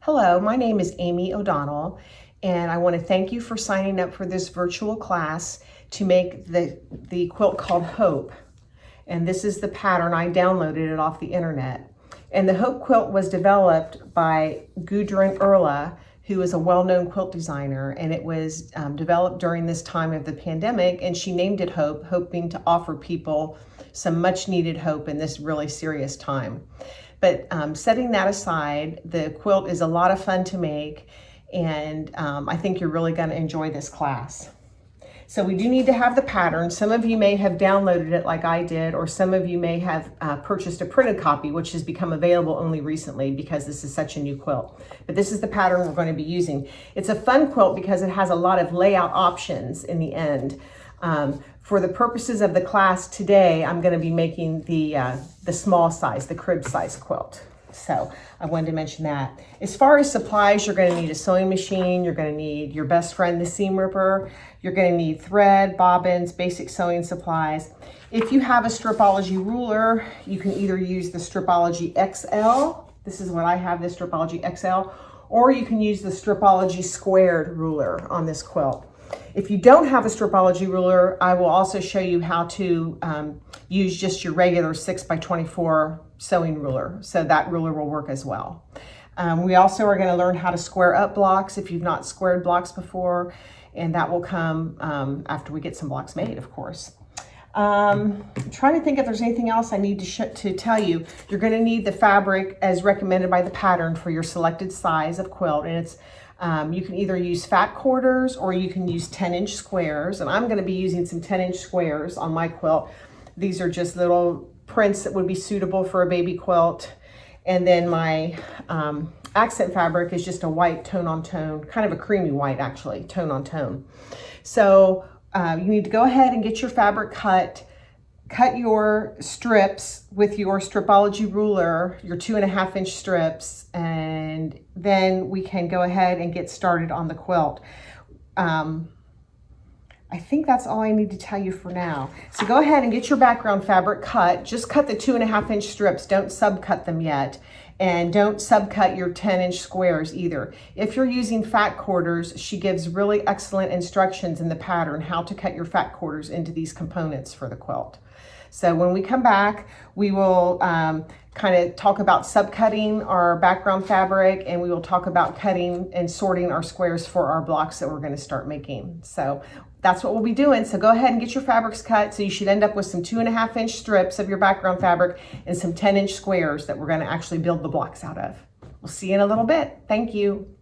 Hello, my name is Amy O'Donnell, and I want to thank you for signing up for this virtual class to make the quilt called Hope. And this is the pattern. I downloaded it off the internet. And the Hope quilt was developed by Gudrun Erla, who is a well-known quilt designer, and it was developed during this time of the pandemic, and she named it Hope, hoping to offer people some much needed hope in this really serious time. But setting that aside, the quilt is a lot of fun to make, and I think you're really going to enjoy this class. So we do need to have the pattern. Some of you may have downloaded it like I did, or some of you may have purchased a printed copy, which has become available only recently because this is such a new quilt. But this is the pattern we're going to be using. It's a fun quilt because it has a lot of layout options in the end. For the purposes of the class today, I'm going to be making the small size, the crib size quilt. So I wanted to mention that. As far as supplies, you're going to need a sewing machine. You're going to need your best friend, the seam ripper. You're going to need thread, bobbins, basic sewing supplies. If you have a Stripology ruler, you can either use the Stripology XL. This is what I have, the Stripology XL. Or you can use the Stripology Squared ruler on this quilt. If you don't have a Stripology ruler, I will also show you how to use just your regular 6x24 sewing ruler. So that ruler will work as well. We also are going to learn how to square up blocks if you've not squared blocks before, and that will come after we get some blocks made, of course. I'm trying to think if there's anything else I need to tell you. You're going to need the fabric as recommended by the pattern for your selected size of quilt, and it's you can either use fat quarters or you can use 10-inch squares, and I'm going to be using some 10-inch squares on my quilt. These are just little prints that would be suitable for a baby quilt, and then my accent fabric is just a white tone-on-tone, kind of a creamy white actually, tone-on-tone. So you need to go ahead and get your fabric cut. Cut your strips with your Stripology ruler, your 2.5-inch strips, and then we can go ahead and get started on the quilt. I think that's all I need to tell you for now. So go ahead and get your background fabric cut. Just cut the 2.5-inch strips. Don't subcut them yet. And don't subcut your 10-inch squares either. If you're using fat quarters, she gives really excellent instructions in the pattern how to cut your fat quarters into these components for the quilt. So when we come back, we will kind of talk about subcutting our background fabric, and we will talk about cutting and sorting our squares for our blocks that we're going to start making. So that's what we'll be doing. So go ahead and get your fabrics cut. So you should end up with some 2.5-inch strips of your background fabric and some 10-inch squares that we're going to actually build the blocks out of. We'll see you in a little bit. Thank you.